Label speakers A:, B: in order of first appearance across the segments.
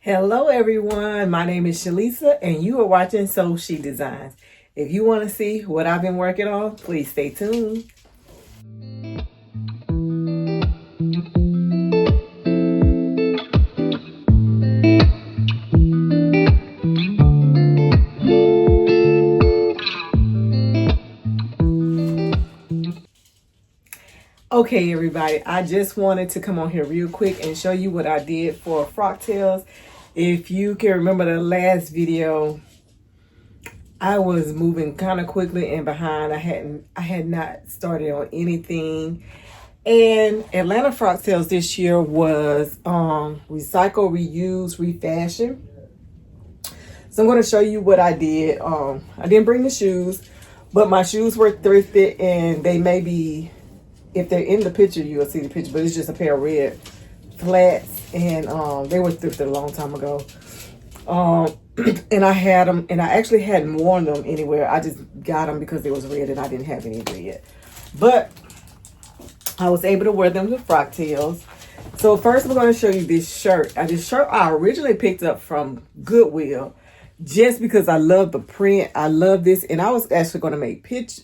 A: Hello everyone, my name is Shalisa and you are watching Sew She Designs. If you want to see what I've been working on, please stay tuned. Okay everybody, I just wanted to come on here real quick and show you what I did for Frocktails. If you can remember the last video, I was moving kind of quickly and behind. I had not started on anything. And Atlanta Frocktails this year was recycle, reuse, refashion. So I'm going to show you what I did. I didn't bring the shoes, but my shoes were thrifted, and they may be, if they're in the picture, you'll see the picture, but it's just a pair of red flats, and they were thrifted a long time ago. And I had them, and I actually hadn't worn them anywhere. I just got them because they was red and I didn't have any red. But I was able to wear them to Frocktails. So first I'm going to show you this shirt. This shirt I originally picked up from Goodwill just because I love the print. I love this, and I was actually going to make patches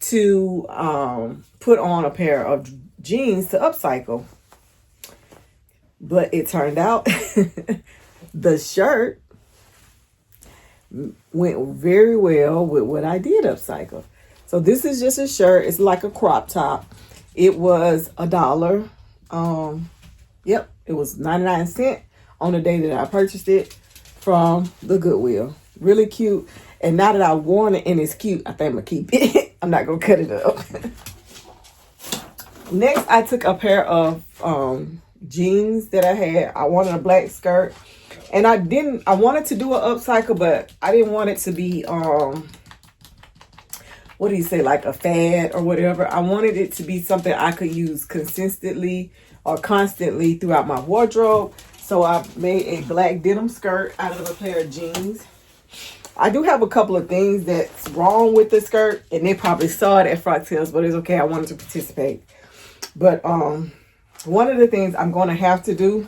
A: to put on a pair of jeans to upcycle. But it turned out the shirt went very well with what I did upcycle. So this is just a shirt. It's like a crop top. It was $1. Yep, it was 99 cents on the day that I purchased it from the Goodwill. Really cute. And now that I've worn it and it's cute, I think I'm going to keep it. I'm not going to cut it up. Next, I took a pair of jeans that I had. I wanted a black skirt. And I wanted to do an upcycle, but I didn't want it to be, what do you say, like a fad or whatever. I wanted it to be something I could use consistently or constantly throughout my wardrobe. So I made a black denim skirt out of a pair of jeans. I do have a couple of things that's wrong with the skirt, and they probably saw it at Frocktails, but it's okay. I wanted to participate. But one of the things I'm going to have to do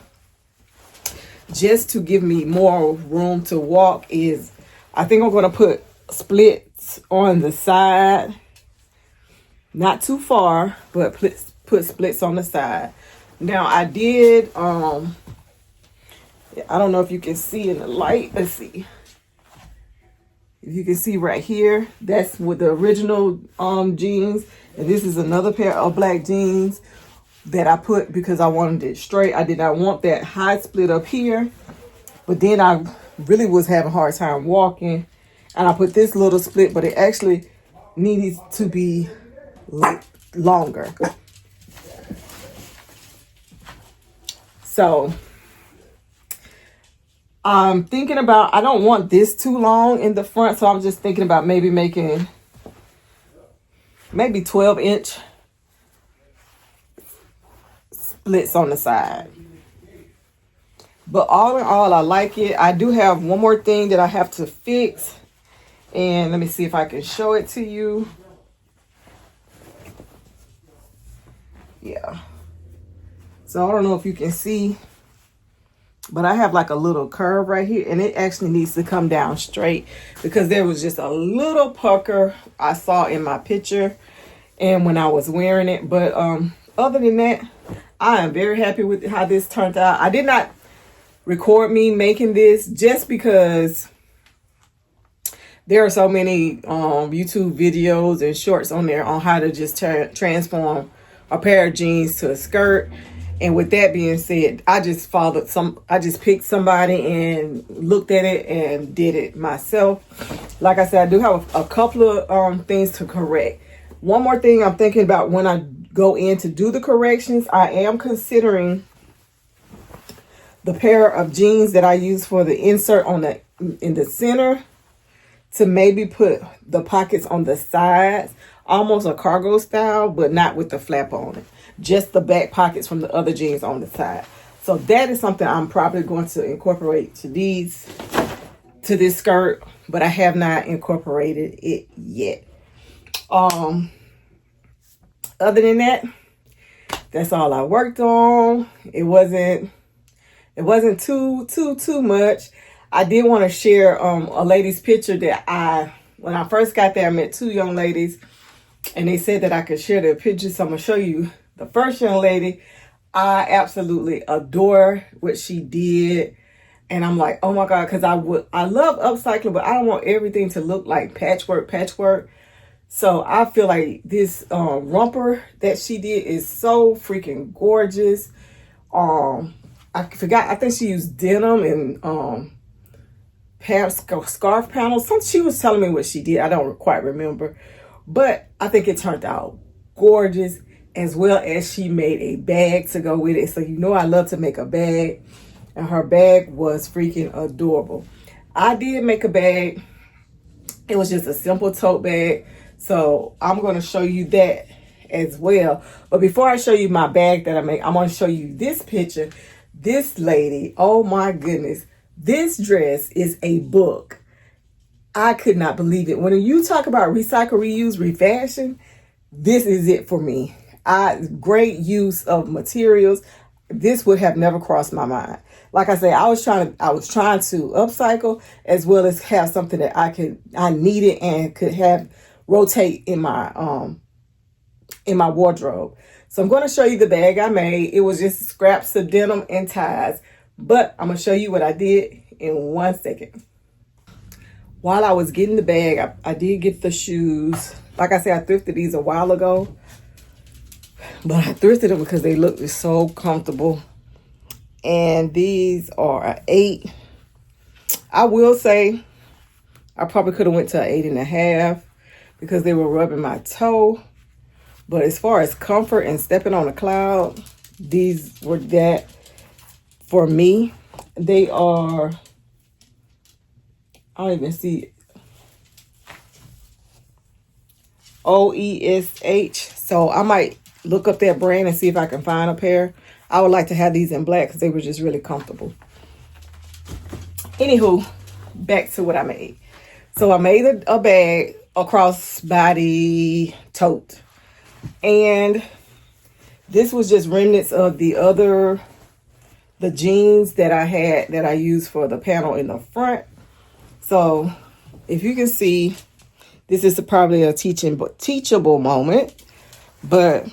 A: just to give me more room to walk is I think I'm going to put splits on the side. Not too far, but put splits on the side. Now I did, I don't know if you can see in the light. Let's see. If you can see right here, that's with the original jeans. And this is another pair of black jeans that I put because I wanted it straight. I did not want that high split up here. But then I really was having a hard time walking. And I put this little split, but it actually needs to be longer. So I'm thinking about, I don't want this too long in the front, so I'm just thinking about maybe making 12-inch splits on the side. But all in all, I like it. I do have one more thing that I have to fix, and let me see if I can show it to you. Yeah. So I don't know if you can see, but I have like a little curve right here, and it actually needs to come down straight because there was just a little pucker I saw in my picture and when I was wearing it. But other than that, I am very happy with how this turned out. I did not record me making this just because there are so many YouTube videos and shorts on there on how to just transform a pair of jeans to a skirt. And with that being said, I just picked somebody and looked at it and did it myself. Like I said, I do have a couple of things to correct. One more thing I'm thinking about when I go in to do the corrections, I am considering the pair of jeans that I use for the insert in the center to maybe put the pockets on the sides, almost a cargo style, but not with the flap on it. Just the back pockets from the other jeans on the side. So that is something I'm probably going to incorporate to this skirt, but I have not incorporated it yet. Other than that, That's all I worked on. It wasn't too much. I did want to share a lady's picture that when I first got there, I met two young ladies and they said that I could share their pictures. So I'm going to show you the first young lady. I absolutely adore what she did. And I'm like, oh my God, because I love upcycling, but I don't want everything to look like patchwork. So I feel like this romper that she did is so freaking gorgeous. I forgot, I think she used denim and Phaff scarf panels. She was telling me what she did. I don't quite remember. But I think it turned out gorgeous, as well as she made a bag to go with it. So you know I love to make a bag. And her bag was freaking adorable. I did make a bag. It was just a simple tote bag. So I'm going to show you that as well. But before I show you my bag that I make, I'm going to show you this picture. This lady, oh my goodness. This dress is a book. I could not believe it. When you talk about recycle, reuse, refashion, this is it for me. Great use of materials. This would have never crossed my mind. Like I say, I was trying to upcycle as well as have something that I needed and could have rotate in my wardrobe. So I'm going to show you the bag I made. It was just scraps of denim and ties, but I'm going to show you what I did in 1 second. While I was getting the bag, I did get the shoes. Like I said, I thrifted these a while ago, but I thrifted them because they looked so comfortable. And these are an 8. I will say I probably could have went to an 8.5 because they were rubbing my toe. But as far as comfort and stepping on a cloud, these were that for me. They are, I don't even see, OESH. So I might look up that brand and see if I can find a pair. I would like to have these in black because they were just really comfortable. Anywho, back to what I made. So I made a bag, a crossbody tote. And this was just remnants of the jeans that I had that I used for the panel in the front. So if you can see, this is probably a teachable moment, but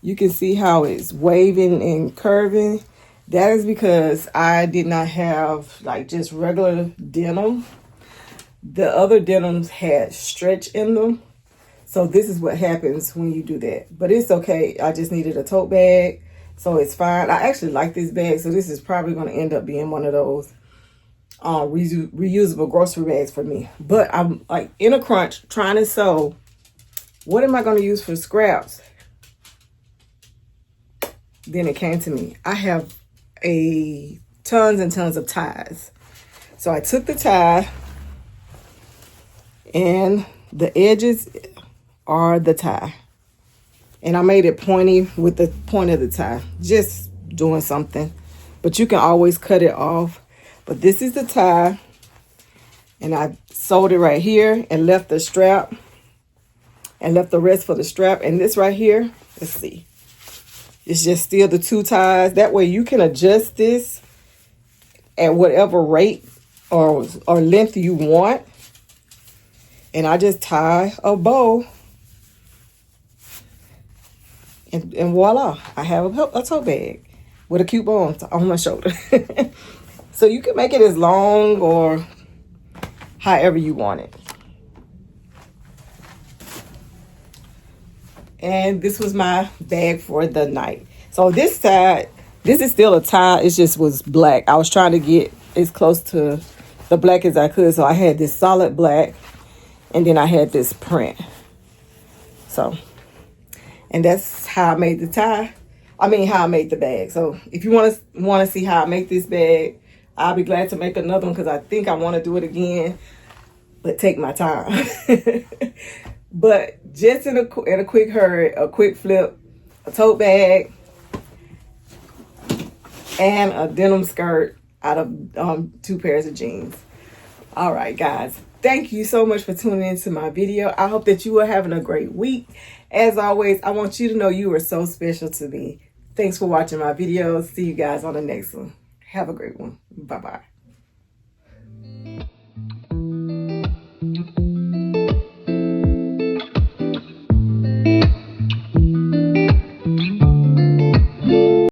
A: you can see how it's waving and curving. That is because I did not have like just regular denim. The other denims had stretch in them. So this is what happens when you do that. But it's okay. I just needed a tote bag. So it's fine. I actually like this bag. So this is probably going to end up being one of those reusable grocery bags for me. But I'm like in a crunch trying to sew. What am I going to use for scraps? Then it came to me. I have tons and tons of ties. So I took the tie and the edges are the tie. And I made it pointy with the point of the tie. Just doing something. But you can always cut it off. But this is the tie. And I sewed it right here and left the strap. And left the rest for the strap. And this right here, let's see. It's just still the 2 ties. That way you can adjust this at whatever rate or length you want. And I just tie a bow. And voila, I have a tote bag with a cute bow on my shoulder. So you can make it as long or however you want it. And this was my bag for the night. So this side, this is still a tie. It just was black. I was trying to get as close to the black as I could. So I had this solid black. And then I had this print. So, and that's how I made the tie. I mean, how I made the bag. So if you want to see how I make this bag, I'll be glad to make another one because I think I want to do it again. But take my time. But just in a quick hurry, a quick flip, a tote bag, and a denim skirt out of 2 pairs of jeans. All right, guys. Thank you so much for tuning into my video. I hope that you are having a great week. As always, I want you to know you are so special to me. Thanks for watching my videos. See you guys on the next one. Have a great one. Bye-bye.